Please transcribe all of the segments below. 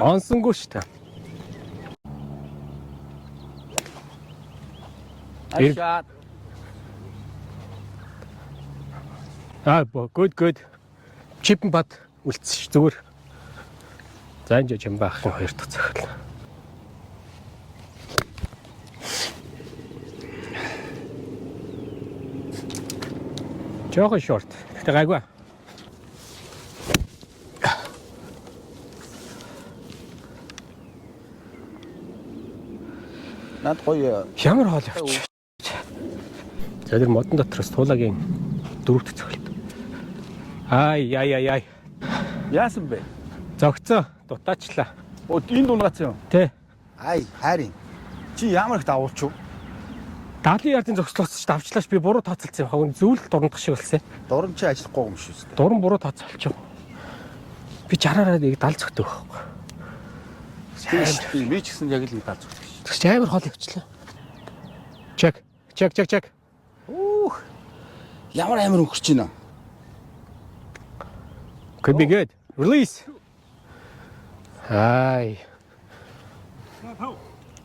Онсонгүй шүү дээ. Ашаа. Good. Чипэн бад үлдсэн ш зүгээр. За энэ Жамбаахын 2 дахь цохол. Жохон шорт. Гэтэ гайгүй. Наад гоё. Ямар хоол явчих. За тэр модон дотроос туулагийн 4 дахь цохол. Ай. Яасан бэ? Зогцоо дутаачлаа. Энэ дунгаац юм. Тэ. Ай, хайрын. Чи ямар их давуулч юу? 70 ярдын зогслоос ч давчлаач би буруу тооцолцсон юм. Зүйл дурандах шиг болсон. Дуран чи ажиллахгүй юм шүү дээ. Дуран буруу тооцоолчих. Би 60-аараа нэг 70 зөгтөө байхгүй. Би ч гэсэн яг л 70 зөгтөө. Тэг чи амар хоол явчлаа. Check. Ямар амар өнгөрч байна. Could be good. Release. Ай.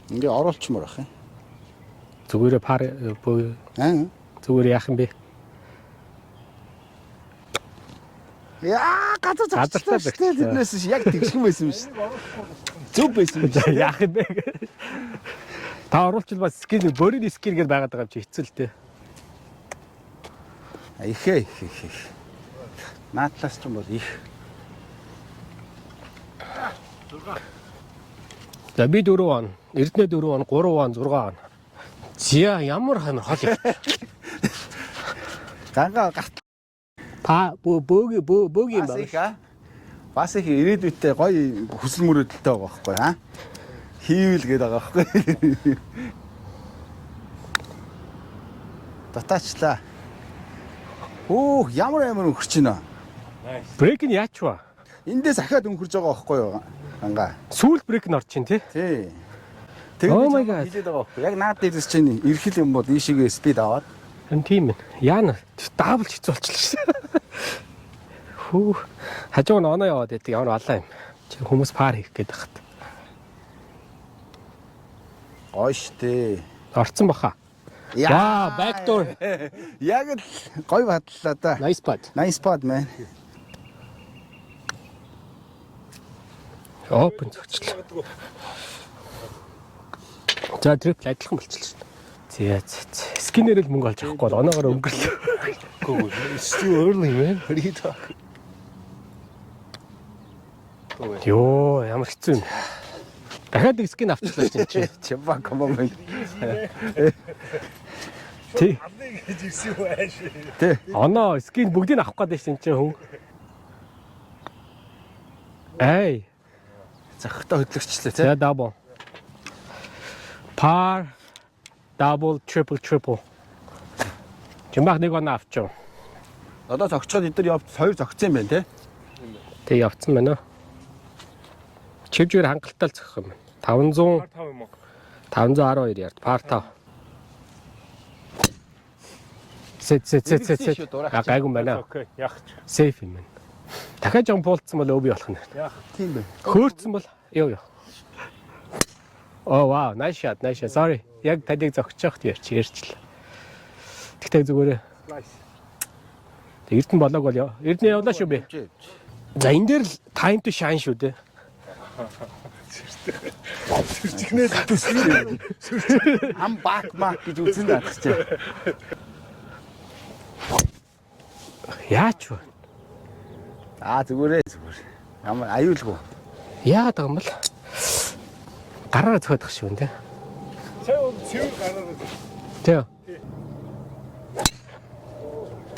Ингээ оруулчмаар ах юм. Зүгээрээ пар зүгээр яах юм бэ? Яа, газар Газартаа зогсчихлаа. Тэрнээс яг тэгшхэн байсан юм шүү. Зүв байсан юм шүү. Яах юм бэ? Та оруулчвал бас скил бөрийн скил гэж байгаад байгаа юм чи хэцүү л дээ. Ихээ. Наадлаас ч юм бол их. За би 4 он, Эрдэнэ 4 он, 3 он, 6 он. Зя ямар хамар хол яв. Ганга гарт. Та бөөгийн юм байна. Бас их ирээдүйдээ гоё хүсэл мөрөөдөлтэй байгаа байхгүй аа. Хийвэл гээд байгаа байхгүй. Татаачлаа. Ямар амар өнгөрч байна. Брейк нь яач вэ? Эндээс ахаад өнгөрж байгаа байхгүй юу? Ганга. Сүүл брейк нь орж чинь тий. Тий. Oh my god. Хэлээд байгаа байхгүй. Яг наад дээрс чинь ирэхэл юм бол ийшээгээ спид аваад. Эн тийм ээ. Яана даблж хэцүү болчихлоо шүү. Хүү. Хажуу нь оноо яваад байдаг. Ямар алаа юм. Чи хүмүүс пар хийх гээд байхад. Гоё штэ. Орцсон баха. Яа, backdoor. Яг л гоё батлаа да. Nice putt man. Open зогчлаа. За трипл адилхан болчихлоо шүү. За. Скинээр л мөнгө олж авахгүй бол оноогоор өнгөрлөө. It's too early, man. What are you talking? Йоо, ямар хэцүү юм. Дахиад нэг скин авчихлаа шүү чи. Чамба комом. Тий. Амныг жирсэн байж. Тий. Оноо скин бүгдийг авах гээд байсан чинь хүн. Эй. Захтаа хөдлөгчлээ тий. За double. Par, double, triple. Жимбах нэг оноо авчив. Одоо зогцоод эдгээр явж 2 зогцсон юм байна тий. Тэг явцсан байна. Чивжээр хангалттай л зогсох юм. 500 5 юм уу? 512 ярд. Par 5. Сэт. Гайгүй байна. Окей, яах ч. Сейф юм байна. Дахиад жон пуулцсан бол өвөө болох нь. Яах. Тийм бэ. Хөөрцөн бол ёо. Oh wow, nice shot. Sorry. Яг таныг зогсож байхад ярьчлаа. Тэгтээ зүгээр. Тэг Эрдэнэ болоог бол Эрдэнэ явлаа шүү би. За энэ дээр л time to shine шүү дээ. Сэрчгнээс төсвөл. Ам бак гэж үзэн даах чи. Яач вэ? Зүгээр. Ямар аюулгүй. Яагаад байгаа юм бол? Гараараа цохиодох шүү нэ. Цэвэр гараад. Тэ.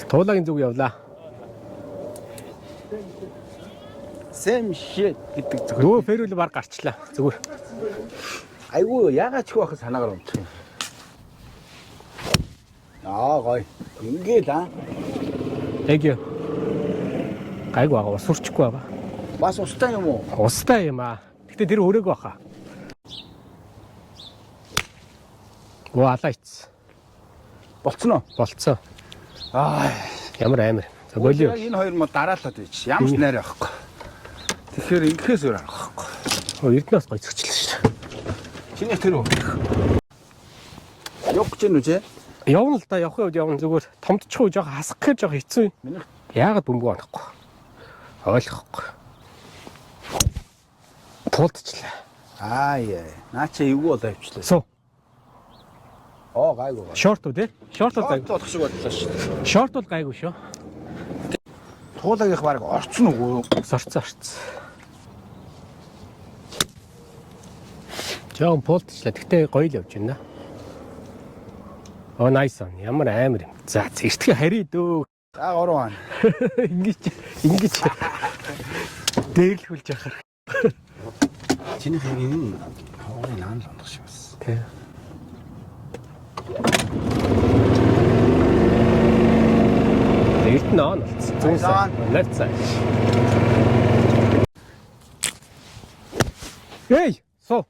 Туулагийн зүг явлаа. Same shit гэдэг зөв. Нөгөө фэрүүл баг гарчлаа. Зүгээр. Айгүй ягаад ч байх санаагаар унтах юм. Гоё. Ингээл Thank you. Гайгүй байгаа. Сурчихгүй байгаа. Бас устай юм уу? Устай юм аа. Гэтэ тэр өрөөг баха. Алайц. Болцсон уу? Болцсон. Ямар амар. За Яг болио. энэ хоёр мод дараалаад байж. Ямар ч найр байхгүй. Тэгэхээр ингэхээс өөр аргагүй. Эрдэнэс гоё зөгчлөө шүү дээ. Чиний тэр үү? Явах гэж байна үү? Явна л да, явах үед явна зүгээр томдчихгүй жоо хасах гэж жоо хэцүү. Яагаад бөмбөг онохгүй? Ойлгохгүй. Тулдчихлаа. Яа. Наача эвгүй болоо явчлаа. Суу. Гайгүй. Шорт үү те? Шорт бол гайгүй. Болох шиг бодлоо шүү дээ. Шорт бол гайгүй шүү. Туулагийнх баг орцсон уу? Сорцсон. Жоо пултчлаа. Тэгтээ гоё л явж байна. Nice on. Ямар амар юм. За зэртгэ харий дөө. За 3 хана. Ингэж дээрлүүлж яхах. Чиний хэмээн хоорын наан л ондох шиг бас. Тэ. Эрдэнэ он болсон. Зүүн сай. Left side. Эй, суу.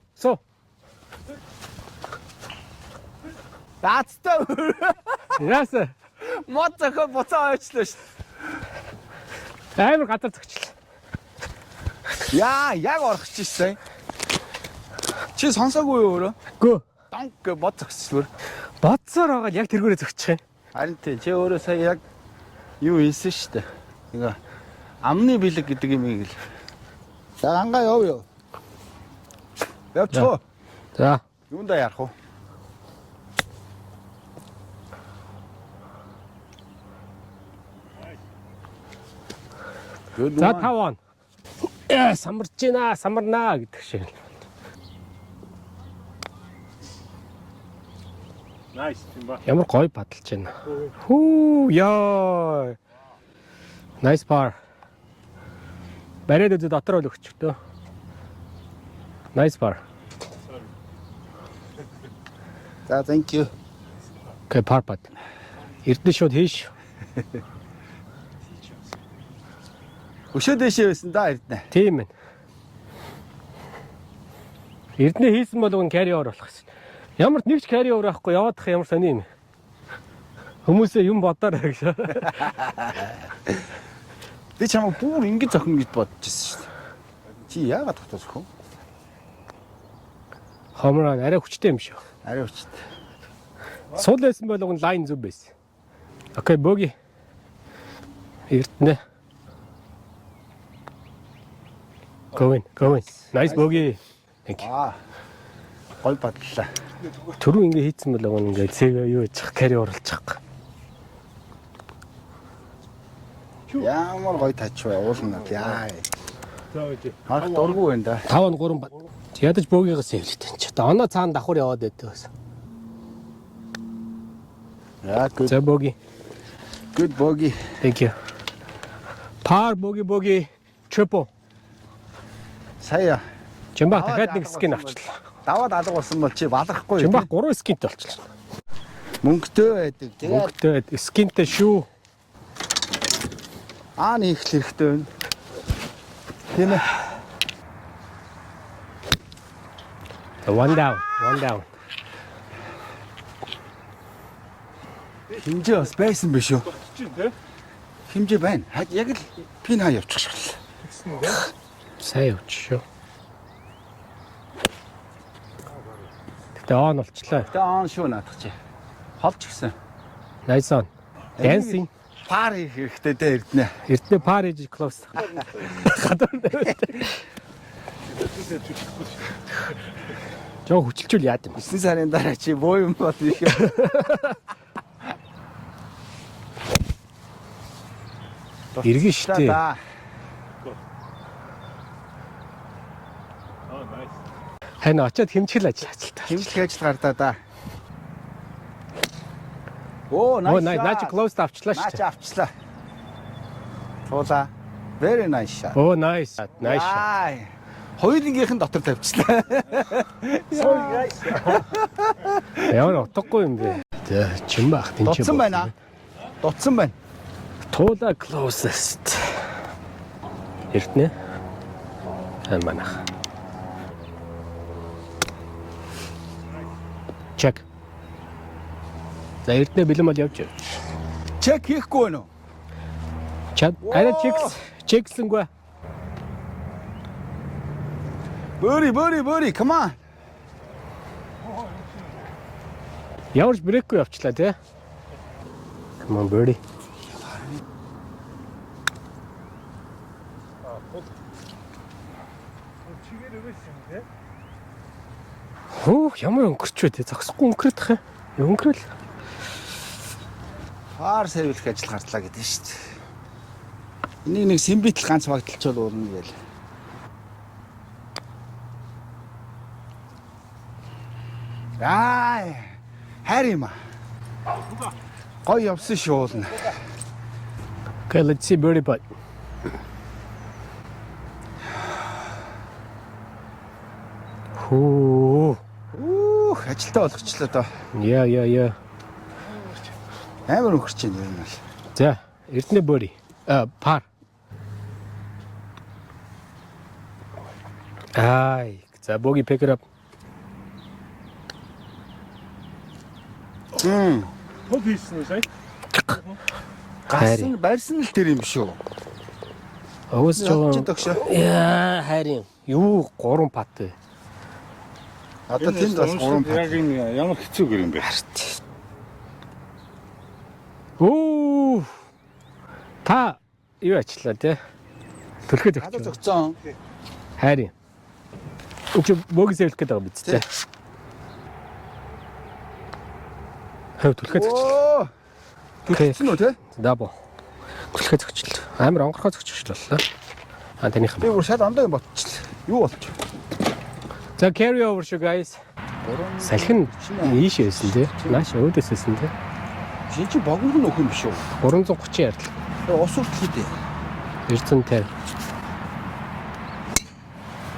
Даацтай. Яасан? Мод зохио буцаа ойчлоо шүү. Амар газар зөгчлээ. Яг орох ч ийсэн. Чи сонсоогүй юу өөрөө? Гөө. Донг гэ бод зогсчихвэр. Бодсоор байгаа яг тэргүүрээ зөгчих юм. Харин тий чи өөрөө сая яг юу хэлсэн шүү дээ. Ингээ амны бэлэг гэдэг юм ийг л. За ангаа яв. Явчихоо. За. Юунда ярах уу? За 5 он. Самарч гинэ, самарнаа гэдэг шиг. Nice. Ямар гоё баталж байна. Хүү яа. Nice par. Барээд үзээ дотор л өгчөхдөө. Nice par. За thank you. Okay, par pad. Эрдэнэ шууд хийш. Өшөө дэшээ байсан да Эрдэнэ. Тийм ээ. Эрдэнэ хийсэн бол уг carry over болох гэсэн. Ямар ч нэг ч carry over авахгүй яваадах ямар сони юм. Хүмүүсээ юм бодоорой гэж. Би чамаа бүр ингэж зохин гэж бодож ирсэн шүү дээ. Чи яагаад тогтоосох вэ? Хомроо арай хүчтэй юм шүү. Арай өчт. Сул байсан бол уг лайн зүв байсан. Окей, боги. Эрдэнэ. Go in. Nice bogey. Thank you. Гой бодлоо. Түрүү ингэ хийцэн бол ингээ цэвэ юу ячих carry оруулчих. Ямар гой тач вэ? Уулна яа. Харах дургүй байна да. 5-3 бат. Ядаж богигоос хэвлээд энэ ч. Оноо цаана давхар яваад байддаг бас. Яа good. За боги. Good bogey. Thank you. Par боги. Triple. Сая. Жимбах дахиад нэг скин авчлаа. Даваад алга болсон бол чи балахгүй. Жимбах 3 скинтэй болчихлоо. Мөнгөтэй байдаг. Мөнгөтэй скинтэй шүү. Нэг их хэрэгтэй байна. Тийм ээ. One down. Хинжээ бас байсан биш үү? Хинжээ байна. Яг л пин хаа явчих шиг л. Сайн явж шүү. Тэгтээ он болчлаа. Тэ он шүү наадах чи. Холч гисэн. Nice on. Dancing. Пар хийх хэрэгтэй дээ Эрдэнэ. Эрдэнэ par хийж close. Гадар. Жоо хүчилжүүл яад юм. 9 сарын дараа чи боо юм бод их. Иргэн штэ. Хань очиод хэмжил ажил ажилтаа. Хэмжлэх ажил гардаа да. Nice close авчлаа Наач штэ. авчлаа. Туулаа. Very nice shot. Nice. Хоёулынгийнхэн дотор тавьчлаа. Ямар утгагүй юм бэ? За, Жимбах тэнцээ. Дутсан байна. Дутсан байна. Туула closest. Эрдэнэ. Манах. Check. За Эрдэнэ бэлэн бол явж. Чек хийхгүй байна уу? Чад арай чекслэнгүй. Бөри, come on. Ямарч брэкгүй явчлаа тий. Come on birdie. чигээр өгөөсөн те. Хөө ямар өнгөрч вэ тий. Зогсохгүй өнгөрөх юм. Өнгөрөл. Пар сервилэх ажил гартлаа гэдэг шүү дээ. Энийг нэг симбитл ганц багталчвал уурна гээл. Хайр юм аа. Гой явсан шуулна. Okay, let's see birdie putt. Хөө. Ажилтаа болгочлоо доо. Yeah. Амар өнгөрч байна юм бол. За, эрдэнэ birdie. Par. За bogey pick it up. Хол хийсэн үү сая? Гасан барьсан л тэр юм шүү. Өөс Явж жоо. догшоо. Яа, хайрын. Юу 3 пат вэ? Одоо тэнд бас 3 пат. Яг энэ ямар хэцүү гэр юм бэ? Оо. Та юу ачлаа те? Төлөхөд Хадаа өгч. зөгцсөн. Хайрын. Үгүй bogey сэлэх гэдэг юм биз те? Хөв төлөхөд өгч. Оо. Төлсөн үү те? Дабо. Төлөхөд өгч. Амар онгорхоо зөгчлөлөө. Таних Би юм. бүр шал ондоо юм ботчихлаа. Юу болчих? За carry over шүү guys. Салхин ийш байсан те. Нааш өөдөөс байсан те. Шин чи богино нөх юм биш үү? 330 ярдл. Ус урт хийдэ. 950.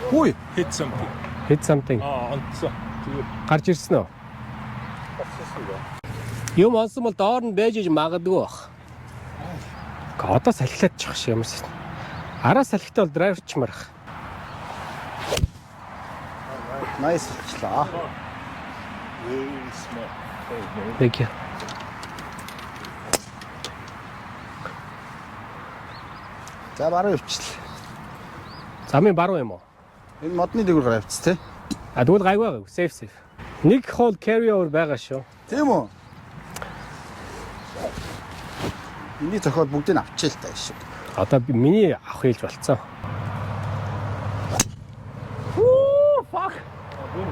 Хүй. Hit something. Hit something. Онцсон. Тэгээд Гарч ирсэн үү? Юм онсон бол доор нь байж иж магадгүй бах. Одоо салхилаад чих шиг юмс. Араа салхитай бол драйверч марах. Nice болчлаа. very small. Thank you. За баруун явчихлаа. Замын баруун юм уу? Энэ модны дээгүүр гараа явчих те. Тэгвэл гайгүй байгаа. Safe. Нэг хол carry over байгаа шүү. Тийм үү? Эний зохиол бүгдийг авчээ л таа шиг. Одоо би миний авах хэлж болцсон. Fuck.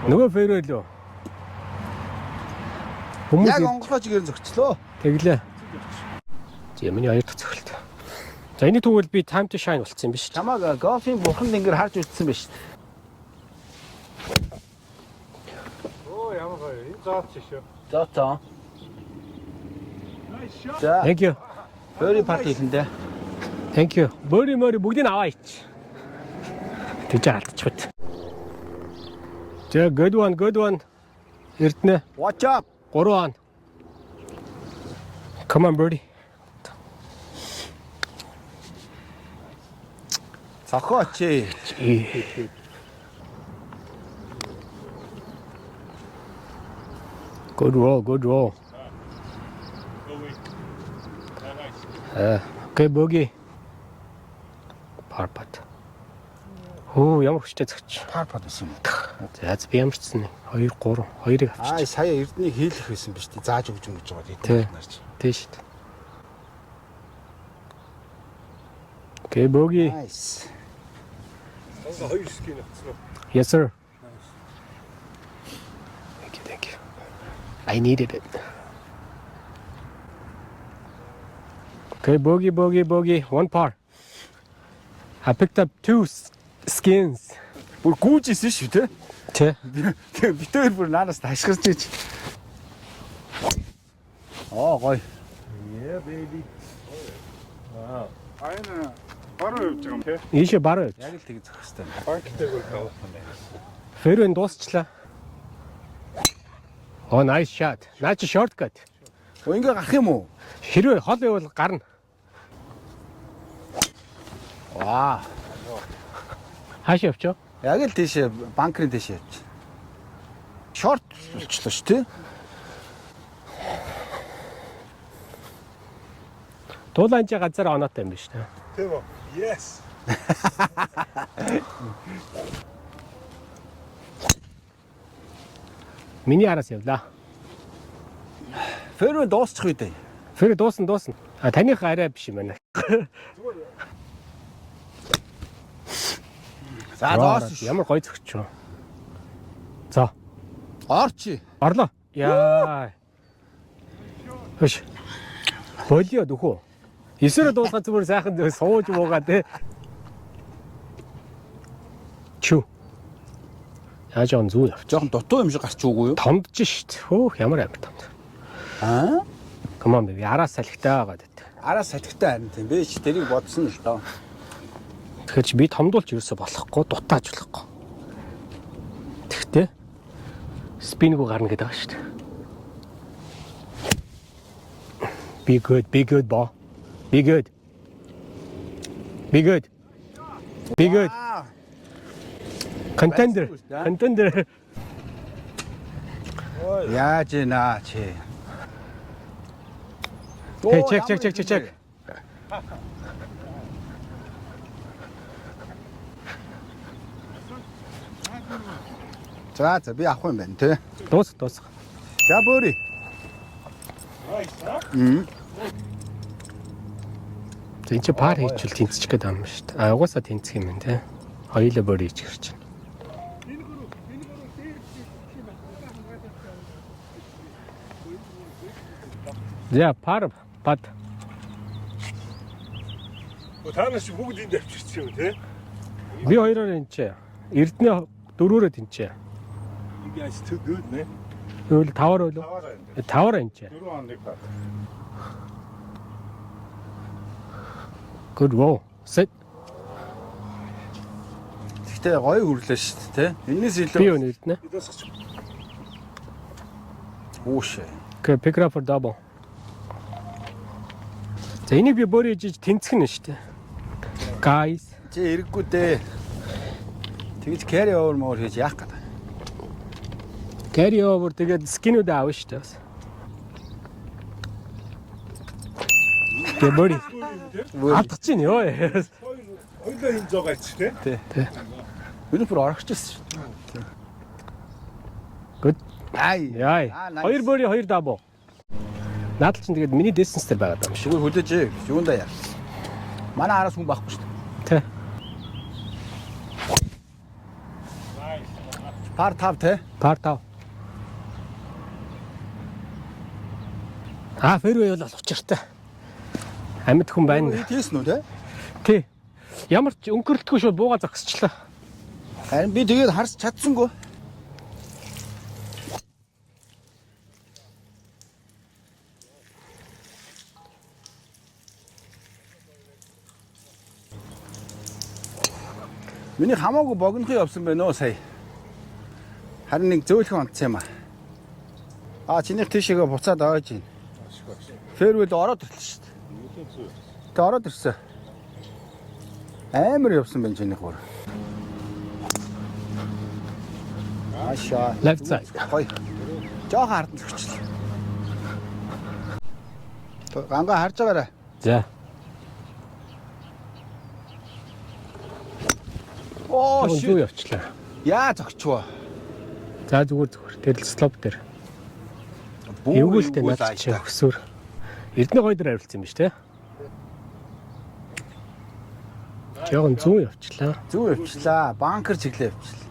Нөгөө фэрөө лөө. Хүмүүс Яг онгоцоо чигээр зөгчлөө. тэглээ. Миний хоёр дахь цохилт. За энэ тэгвэл би time to shine болцсон юм биш үү? Чамаг гофийн бурханд ингээд харж үзсэн биш. Оо ямар гоё. Энэ заач шүү. За. Nice shot. За. Thank you. Birdie putt хийхэндээ. Thank you. Birdie бүгдийг аваа ич. Тэгж алдчихвэ. За good one. Эрдэнэ. Watch up. 3 он. Come on birdie. Цохооч. Good roll. Oh wait. Nice. Okay bogey. Par putt. Оо ямар хүчтэй зөгч. Par putt гэсэн юм. За би ямарчсан 2 3 2-ыг авчих. Сая эрднийг хийлэх байсан биш үү? Зааж өгч байгаа Тий. гэдэг нарч. Тийш. Okay bogey. Nice. Онго хоёр скин авсан уу? Yes sir. Thank you. I needed it. Okay, bogey. 1 par. I picked up 2 skins. Бүр гүйжсэн шүү те. Тэ. Тэгээ битээр бүр наанаас ташгирч ийж. Оо гоё. Yeah baby. Wow. Айна баруун явж байгаа юм те. Ийшээ баруун. Яг л тэг зөх хэвээр. Банктэй бүр тавах юм. Фэрвэн дуусчлаа. Oh, nice shot. Наа чи shortcut. Оо ингээ гарах юм уу? Хэрвээ хол байвал гарна. Ваа. Хааш явчих. Яг л тийшээ банкрын тийшээ явж. Шорт болчлоо шүү те. Дуулаанч газар оноотой юм биш үү? Тийм үү? Yes. Миний араас явлаа. Фэрвээ дуусчих үү дээ. Фэр дуусна. А таних арай биш юм байна. За дуус. Ямар гоё зөгч вэ? За. Орчи. Орлоо. Яа. Хөш. Болио дөхөө. Эсрэг дуусгаа зүгээр сайхан сууж муугаа те. Чү. Яаж он зүү явж. Жохон дутуу юм шиг гарч уугүй юу? Томдж шít. Хөөх ямар амар томд. Аа? Come on baby. Араас салхитай байгаа гэдэг. Араас салхитай харин тийм. Би ч тэрийг бодсон л доо. Тэгэхээр чи би томдуулж ерөөсө болохгүй, дутааж болохгүй. Тэгтээ спингүү гарна гэдэг байгаа шүү дээ. Be good, ball. Be good. Contender. Яаж наа чи. Hey, check. За би авах юм байна те. Дуус. За бөөрий. За энэ чи пар хийчихвэл тэнцчих гээд байгаа юм шүү дээ. А угаасаа тэнцэх юм байна те. Хоёулаа бөр хийж гэрч байна. За пар бат. Танаас бүгд энд авчирч юм те. Би хоёроор энэ чи. Эрдэнэ дөрөөрөө тэнцээ. You guys too good man. Тэгвэл тавар болов. Тавар энэ чи. 4 хоног бат. Good roll. Set. Гэтэ гоё хүрлээ шүү дээ те. Энээс Би илүү. өнө эрдэнэ. Уушээ. Okay, pick it up for double. За энийг би бөөр хийж тэнцэх нь шүү дээ. Guys. Чи эрэггүй дээ. Тэгж carry over мөр хийж яах гэдэг. Carry over тэгээд скинүүд аав шүү дээ бас. Тэгээ бөөр. Алдах чинь ёо. Хоёлоо энэ зогаач те. Тэ. Өнөө бүр орохчихсон шүү дээ. Good. Ай. Яй. Хоёр бөөрийн хоёр дабо. Наад чинь тэгээд миний distance дээр байгаа юм шиг. Зүгээр хүлээж юундаа яа. Манай араас хүн байхгүй шүү дээ. Тэ. Пар тав те. Пар тав. Фэрвэй бол учиртай. Амьд хүн байна. Тийсэн үү те? Тий. Ямар ч өнгөрлөлтгүй шууд бууга зогсчлаа. Харин би тэгээд харж чадсангүй. Миний хамаагүй богинохын явсан байна уу сая. Харин нэг зөөлхөн онцсон юм аа. Чинийх тийшээгээ буцаад аваач юм. Фэрвэл ороод ирлээ шүү дээ. Тэ ороод ирсэн. Амар явсан байна чинийх бүр. Ашаа. Left side. Хой. Жохо хардсан зөгчлээ. Ганга харж байгаарай. За. Оо Зүү ши. явчлаа. Яа зогчвоо. За зүгээр. Тэгэл слоп дээр. Эвгүүлтэй над чи өсвөр. Эрдэнэ гоё дээр авилсан юм биш те. Жогон зүү явчлаа. Зүү явчлаа. Банкер чиглээ явчлаа.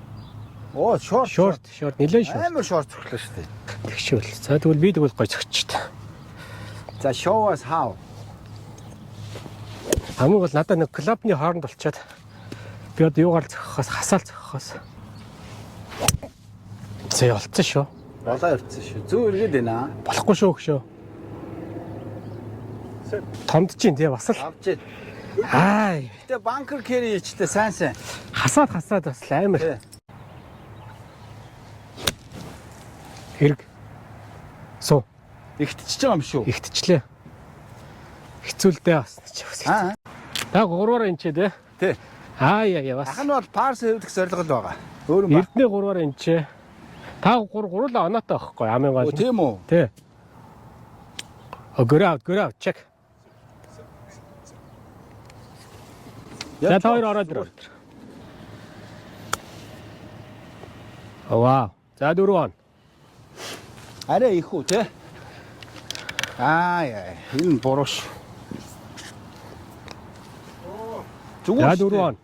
Оо Short. Нилээн short. Амар шорт зөглөө шүү дээ. Тэгшүүл. За тэгвэл би тэгвэл гоё зөгчтэй. За show us how. Хамгийн гол надад нэг клубны хооронд болчиход би одоо юугаар зөхөхөөс хасаал зөхөхөөс. Зэ олцсон шүү. Болоо явцсан шүү. Зүү эргээд байна. Болохгүй шүү хөшөө. Томд чинь тий бас л. Авчээ. Ай. Гэтэ банкер carry хийчтэй сайн. Хасаад бас л амар. Хэрэг. Суу. Ихтчихэж байгаа юм шүү. Ихтчлээ. Хэцүүлдэ бас чи. Аа. Та гурваараа энэ тий. Тий. Яа бас. Ах нь бол парс хэвдэх зорилго л байгаа. Өөр юм ба. Эрдэнэ гурваараа энэ. Та гурлаа оноотой байхгүй амын гол. Тийм үү? Тий. Good out, check. За та хоёр ороод ир. Вау. За 4 он. Арай их үү те. Яа, энэ буруу ш. Яа дөрвөн.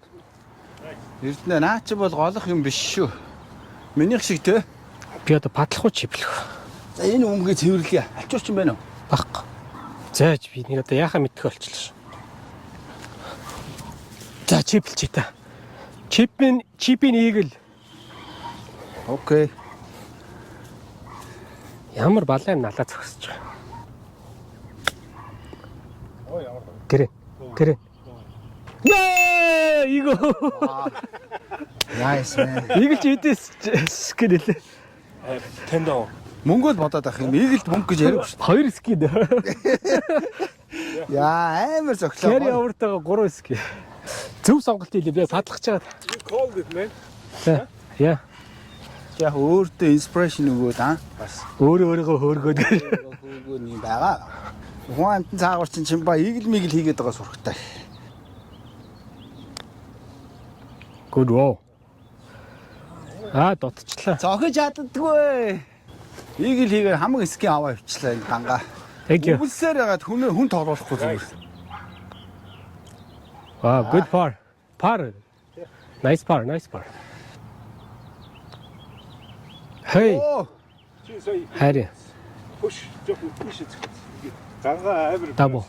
Эрдэнэ наа чи бол голох юм биш шүү. Минийх шиг те. Би одоо падлахгүй чиплэх. За энэ өмгөө цэвэрлэе. Ачууч юм байна уу? Баггүй. Зааж би нэг одоо яхаа мэдэх болчихлоо ш. За чиплч та. Чипийн игэл. Окей. Ямар балайн налаа зогсож байгаа. Гэрэн. Яа, иго. Nice man. Игэлч эдээс гэрэлээ. Тэндөө. Мөнгө л бодоод ах юм. Игэлд мөнгө гэж яриаг шүү. 2 скид. Яа, амар зөглөө. Carry over-тагаа 3 ски. Зөв сонголт хийлээ би падлах чагаад. Called it man. Яа. Яг өөртөө инспирэшн өгөөд бас Өөрөөгөө хөөргөөд. хөөгөө юм байгаа. Хүн амтан цаагаар чинь ба игэл мигэл хийгээд байгаа сурахтай. Good wow. Дутчлаа. Зохиж чаддгүй. Игэл хийгээр хамаг ски аваа явчлаа энэ ганга. Thank you. Үгсээр ягаад хүн тоглохгүй зүгээр. Wow, good par. Par. Nice par. Hey, Чи сая хари. push жоохон push хийх. Ганга амир. Double.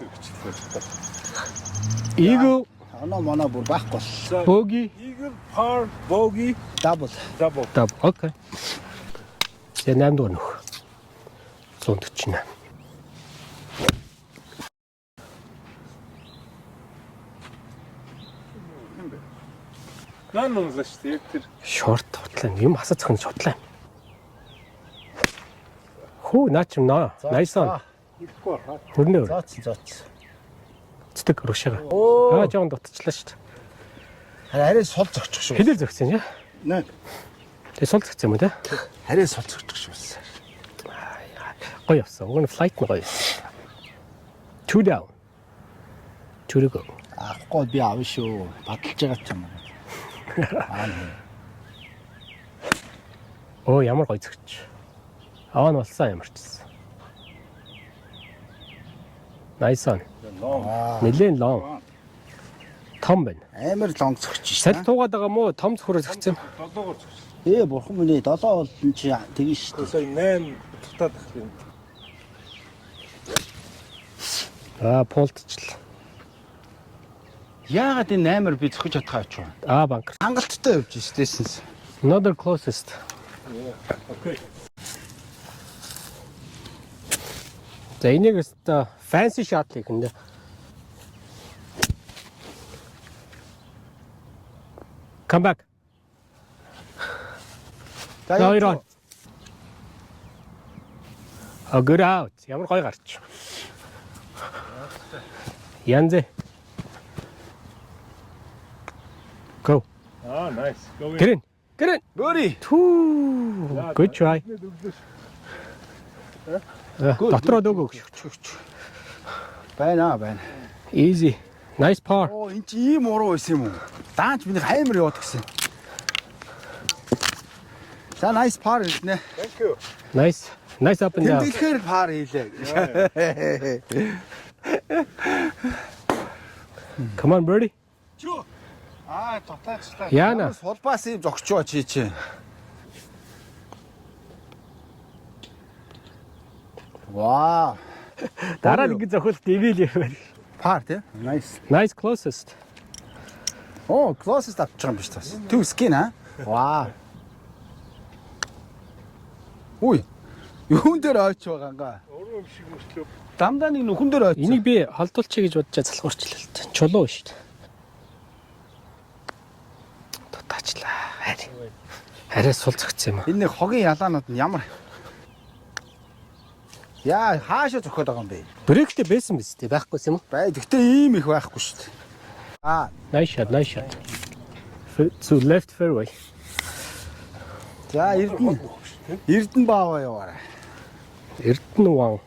Eagle, Манай бүр байхгүй бол. bogey, Eagle, par, bogey, Double. double. double. Okay. За 8 дугаар нөх. 148. Нан унлаа шүү дээ. Яг тэр Short хутлаа. Юм хасаа зөхөн шутлаа. Хөө наач юм наа. Nice on. ихгүй хаа. Хүрнэ. Зооц. Цэдэг рушаага. Жоон дутчлаа шүү дээ. Арай сул зөгчих шүү. Хэлэл зөгсөн яа. Нэ. Тэгээ сул зөгсөн юм уу те? Арай сул зөгчих шүү. Гоё явсан. Уг нь flight нь гоё. 2 down. 2 to go. Ахгүй би авна шүү. Баталж байгаа ч юм. Оо ямар гоё зөгч. Аваа нь болсон ямар ч гэсэн. Nice on. Нэлээд long. Том байна. Амар лонг зөгч шүү. Саль туугаад байгаа мó том зөвхөрөө зөгцсөн. 7-оор зогс. Бурхан минь 7 бол энэ чи тэгэн шүү. Сая 8 дутаад байх юм. Пултчлаа. Яагаад энэ амар би зөхөж чадхаа ч юм. Банкер. Хангалттай явж стейшнс. Another closest. Окей. За энийг өстө fancy shot хийх нэ. Come back. No, you're on. Oh, good out. Ямар гоё гарч. Янзэ. Go. Nice. Go in. Get in. Бөөри. Good try. Дотроо дөөгөө гэж. Байна. Easy. Nice par. Оо энэ чи ийм уруу байсан юм уу? Даанч миний хаймар яваад гисэн. За nice par хэлнэ. Thank you. Nice. Nice up and down. Тэмдэглэхээр par хийлээ. Come on, birdie. Чүү. Дотаачлаа. Яана. Сулбаас ийм зогчоо чи. Вау. Дараа нэг зохиолт игээл юм. Par тий. Nice. Nice closest. Оо, closest авчих юм биш тас. Two skin Вау. Үй. Юун дээр ойч байгаа нга. Уруу юм шиг мөртлөө. Дамдаа нэг нүхэн дээр ойч. Энийг би холдуулчих гэж бодож залхуурчлаа л та. Чулуу шүү дээ. Дутаачлаа. Арай сул зөгцсөн юм аа. Энэ нэг хогийн ялаанууд нь ямар Яа, хаашаа зөхөд байгаа юм бэ? Бректэй байсан биз дээ. Байхгүйс юм уу? Бай, гэхдээ ийм их байхгүй шүү дээ. Nice shot. To left fairway. За, Эрдэнэ бааваа яваарай. Эрдэнэ ван.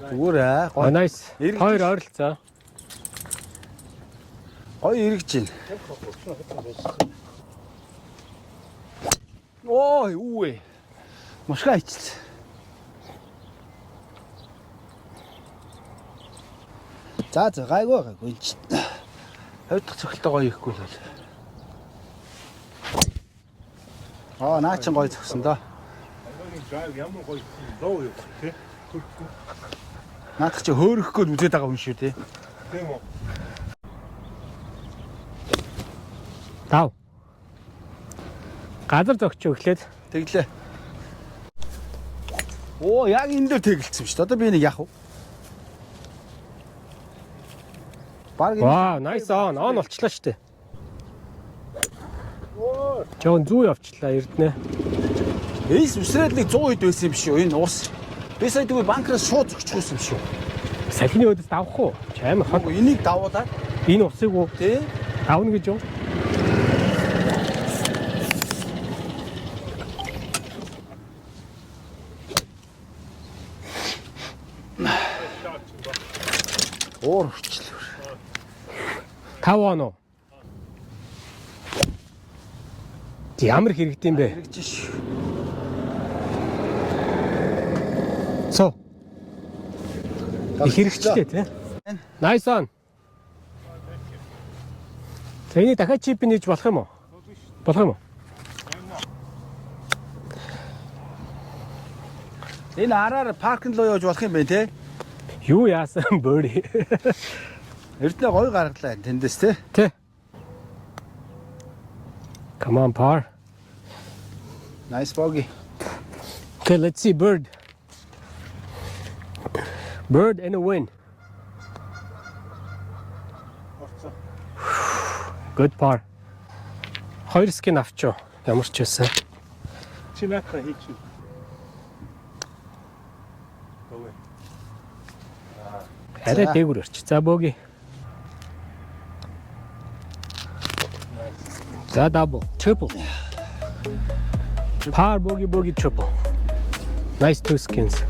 Зүгээр гоё. Nice. Хоёр ойролцоо. Гоё эргэж байна. Ой, үе. Машка ичл. За гайгүй. Хойдох цогцолтой гоё ихгүй л. Наа чин гоё зогсон да. Ямар гоё зоо юу тий. Наадах чи хөөрөхгүй л үзээд байгаа юм шүү тий. Тийм үү. Тав. Газар зогч өглөөд Тэглээ. Яг энэ дээр тэгэлцсэн шүү дээ. Одоо би нэг яах вэ? Баг вау, nice on болчлаа шүү дээ. Жон зүү явчлаа эрдэнэ. эйс үсрээд нэг 100 хэд байсан юм шүү. Энэ уус. Би сая тэгвэл банкраас шууд зогчихсон юм шүү. Салхины өдөс давах уу? Чамаа хог. Энийг давуулаад Энэ усыг уу? тий. Давна гэж юу? Орчлоо. 5 оноо. Ямар хэрэгтэй юм бэ? Хэрэгж шүү. Цоо. Их хэрэгчтэй тий. Nice on. Тэний дахиад чип нээж болох юм уу? Болох юм уу? Энэ араар паркинд руу явж болох юм бэ те? Юу яасан бөөри? Эрдэнэ гоё гаргалаа тэндээс те. Тэ. Come on par. Nice bogey. Okay, let's see bird. Bird and a win. Good par. Хоёр скин авчоо. Ямар ч байсан. Чи наатаа хийчих. Өвөө. Арай дээгүр өрч. За бөөги. За double, triple. Par bogey, triple. Nice two skins.